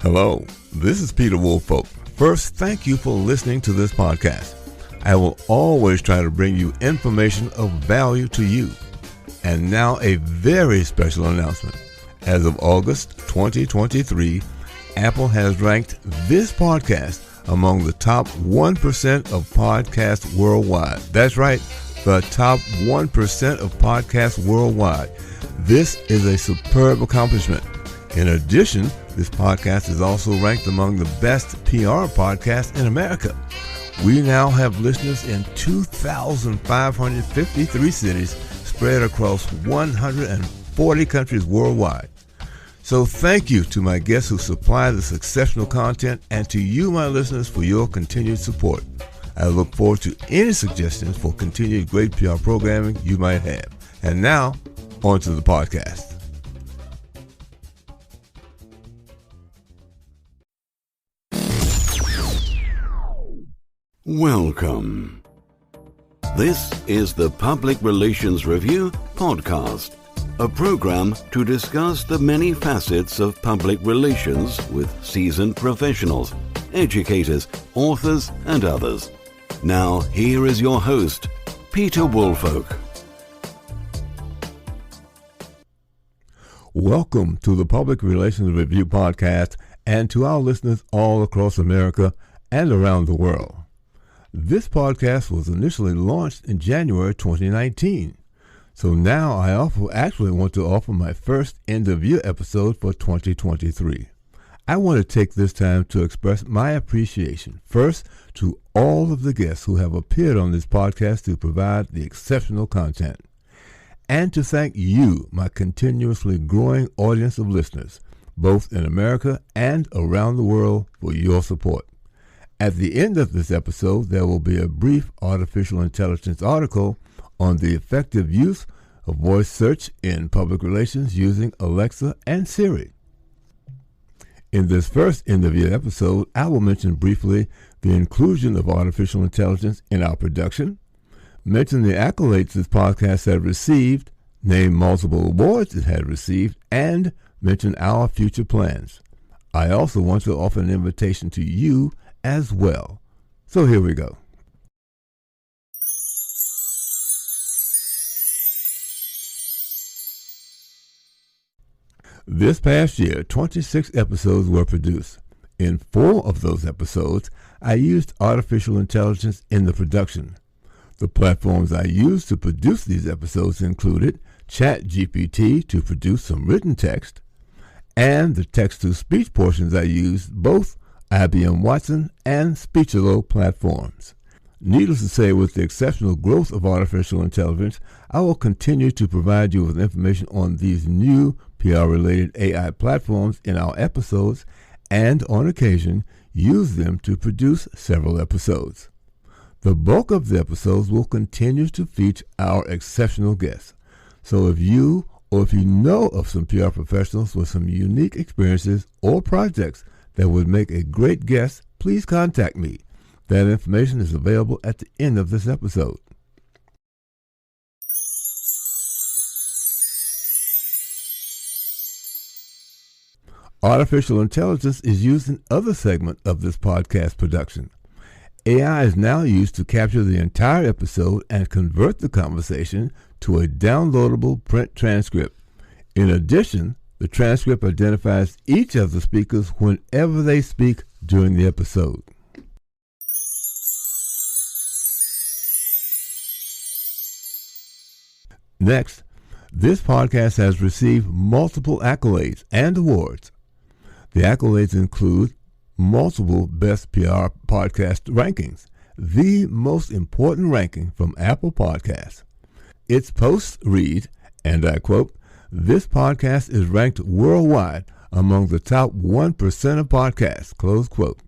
Hello, this is Peter Woolfolk. First, thank you for listening to this podcast. I will always try to bring you information of value to you. And now a very special announcement. As of August 2023, Apple has ranked this podcast among the top 1% of podcasts worldwide. That's right, the top 1% of podcasts worldwide. This is a superb accomplishment. In addition, this podcast is also ranked among the best PR podcasts in America. We now have listeners in 2,553 cities spread across 140 countries worldwide. So thank you to my guests who supply this exceptional content and to you, my listeners, for your continued support. I look forward to any suggestions for continued great PR programming you might have. And now, on to the podcast. Welcome. This is the Public Relations Review podcast, a program to discuss the many facets of public relations with seasoned professionals, educators, authors, and others. Now, here is your host, Peter Woolfolk. Welcome to the Public Relations Review podcast and to our listeners all across America and around the world. This podcast was initially launched in January 2019. So now I actually want to offer my first end-of-year episode for 2023. I want to take this time to express my appreciation, first, to all of the guests who have appeared on this podcast to provide the exceptional content, and to thank you, my continuously growing audience of listeners, both in America and around the world, for your support. At the end of this episode, there will be a brief artificial intelligence article on the effective use of voice search in public relations using Alexa and Siri. In this first end-of-year episode, I will mention briefly the inclusion of artificial intelligence in our production, mention the accolades this podcast has received, name multiple awards it has received, and mention our future plans. I also want to offer an invitation to you as well. So here we go. This past year, 26 episodes were produced. In 4 of those episodes, I used artificial intelligence in the production. The platforms I used to produce these episodes included ChatGPT to produce some written text, and the text-to-speech portions I used both IBM Watson and Speechelo platforms. Needless to say, with the exceptional growth of artificial intelligence, I will continue to provide you with information on these new PR-related AI platforms in our episodes, and on occasion, use them to produce several episodes. The bulk of the episodes will continue to feature our exceptional guests. So if you or if you know of some PR professionals with some unique experiences or projects that would make a great guest, please contact me. That information is available at the end of this episode. Artificial intelligence is used in other segments of this podcast production. AI is now used to capture the entire episode and convert the conversation to a downloadable print transcript. In addition, the transcript identifies each of the speakers whenever they speak during the episode. Next, this podcast has received multiple accolades and awards. The accolades include multiple Best PR Podcast rankings, the most important ranking from Apple Podcasts. Its posts read, and I quote, "This podcast is ranked worldwide among the top 1% of podcasts," close quote.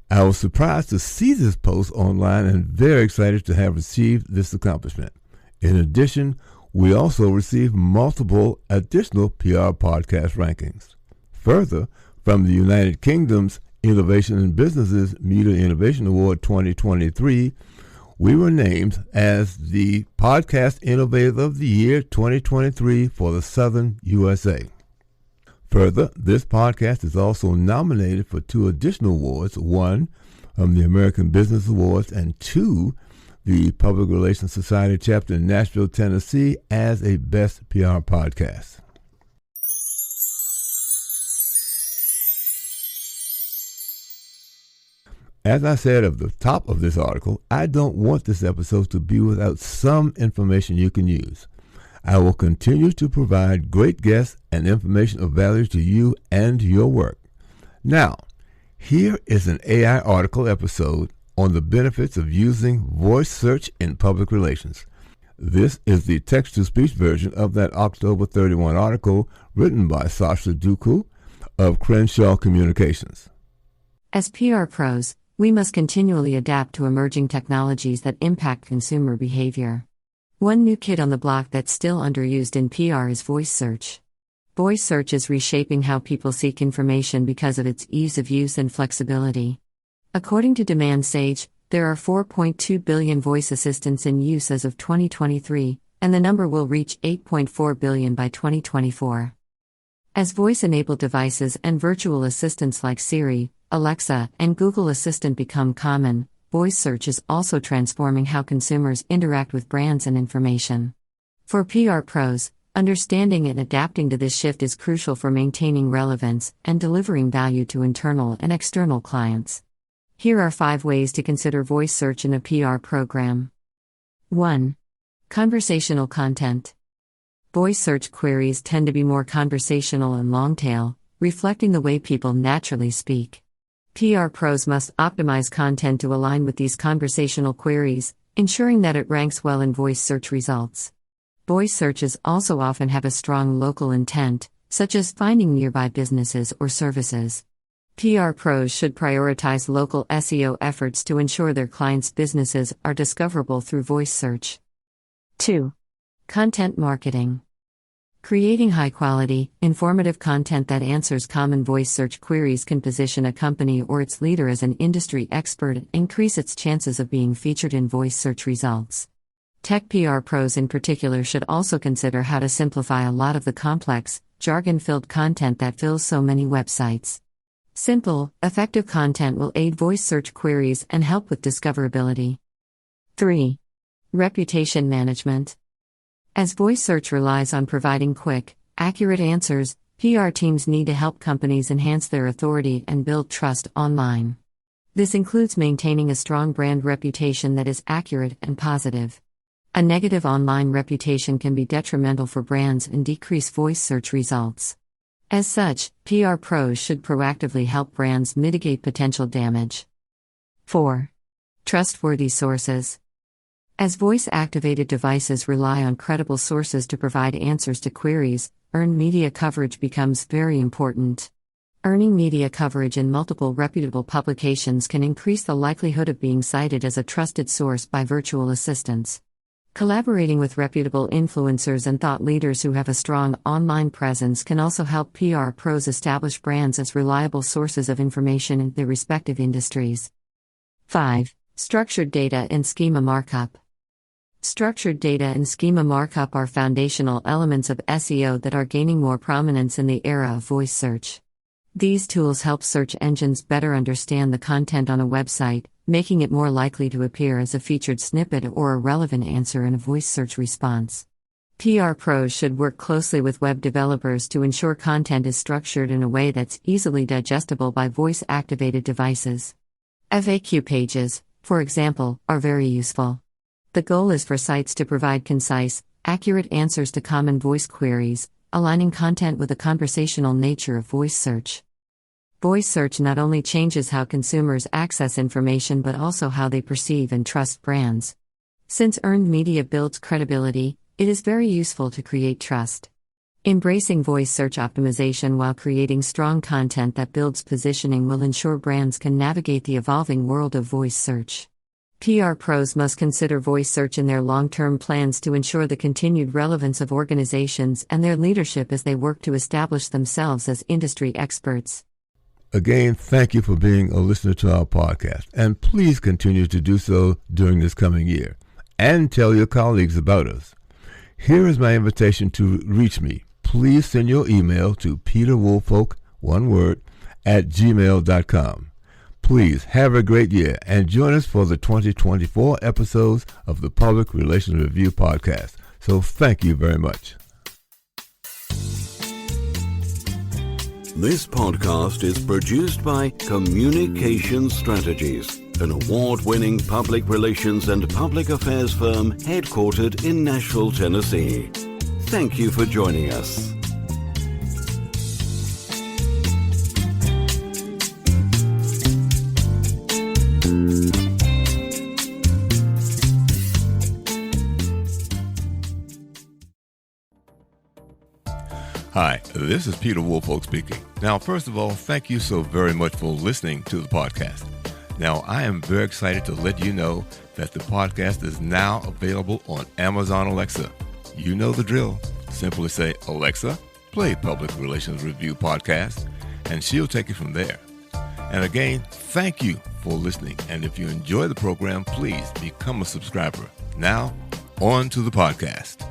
I was surprised to see this post online and very excited to have received this accomplishment. In addition, we also received multiple additional PR podcast rankings. Further, from the United Kingdom's Innovation in Businesses Media Innovation Award 2023, we were named as the Podcast Innovator of the Year 2023 for the Southern USA. Further, this podcast is also nominated for 2 additional awards, 1 from the American Business Awards and 2, the Public Relations Society chapter in Nashville, Tennessee, as a Best PR Podcast. As I said at the top of this article, I don't want this episode to be without some information you can use. I will continue to provide great guests and information of value to you and your work. Now, here is an AI article episode on the benefits of using voice search in public relations. This is the text-to-speech version of that October 31 article written by Sasha Duku of Crenshaw Communications. As PR pros, we must continually adapt to emerging technologies that impact consumer behavior. One new kid on the block that's still underused in PR is voice search. Voice search is reshaping how people seek information because of its ease of use and flexibility. According to Demand Sage, there are 4.2 billion voice assistants in use as of 2023, and the number will reach 8.4 billion by 2024. As voice-enabled devices and virtual assistants like Siri, Alexa, and Google Assistant become common, voice search is also transforming how consumers interact with brands and information. For PR pros, understanding and adapting to this shift is crucial for maintaining relevance and delivering value to internal and external clients. Here are 5 ways to consider voice search in a PR program. 1. Conversational content. Voice search queries tend to be more conversational and long-tail, reflecting the way people naturally speak. PR pros must optimize content to align with these conversational queries, ensuring that it ranks well in voice search results. Voice searches also often have a strong local intent, such as finding nearby businesses or services. PR pros should prioritize local SEO efforts to ensure their clients' businesses are discoverable through voice search. 2. Content marketing. Creating high-quality, informative content that answers common voice search queries can position a company or its leader as an industry expert and increase its chances of being featured in voice search results. Tech PR pros in particular should also consider how to simplify a lot of the complex, jargon-filled content that fills so many websites. Simple, effective content will aid voice search queries and help with discoverability. 3. Reputation management. As voice search relies on providing quick, accurate answers, PR teams need to help companies enhance their authority and build trust online. This includes maintaining a strong brand reputation that is accurate and positive. A negative online reputation can be detrimental for brands and decrease voice search results. As such, PR pros should proactively help brands mitigate potential damage. 4. Trustworthy sources. As voice-activated devices rely on credible sources to provide answers to queries, earned media coverage becomes very important. Earning media coverage in multiple reputable publications can increase the likelihood of being cited as a trusted source by virtual assistants. Collaborating with reputable influencers and thought leaders who have a strong online presence can also help PR pros establish brands as reliable sources of information in their respective industries. 5. Structured data and schema markup. Structured data and schema markup are foundational elements of SEO that are gaining more prominence in the era of voice search. These tools help search engines better understand the content on a website, making it more likely to appear as a featured snippet or a relevant answer in a voice search response. PR pros should work closely with web developers to ensure content is structured in a way that's easily digestible by voice-activated devices. FAQ pages, for example, are very useful. The goal is for sites to provide concise, accurate answers to common voice queries, aligning content with the conversational nature of voice search. Voice search not only changes how consumers access information but also how they perceive and trust brands. Since earned media builds credibility, it is very useful to create trust. Embracing voice search optimization while creating strong content that builds positioning will ensure brands can navigate the evolving world of voice search. PR pros must consider voice search in their long-term plans to ensure the continued relevance of organizations and their leadership as they work to establish themselves as industry experts. Again, thank you for being a listener to our podcast, and please continue to do so during this coming year, and tell your colleagues about us. Here is my invitation to reach me. please send your email to peterwoolfolk, one word, @gmail.com. Please have a great year and join us for the 2024 episodes of the Public Relations Review podcast. So thank you very much. This podcast is produced by Communication Strategies, an award-winning public relations and public affairs firm headquartered in Nashville, Tennessee. Thank you for joining us. Hi, this is Peter Woolfolk speaking. Now, first of all, thank you so very much for listening to the podcast. Now, I am very excited to let you know that the podcast is now available on Amazon Alexa. You know the drill. Simply say, Alexa, play Public Relations Review podcast, and she'll take it from there. And again, thank you for listening. And if you enjoy the program, please become a subscriber. Now, on to the podcast.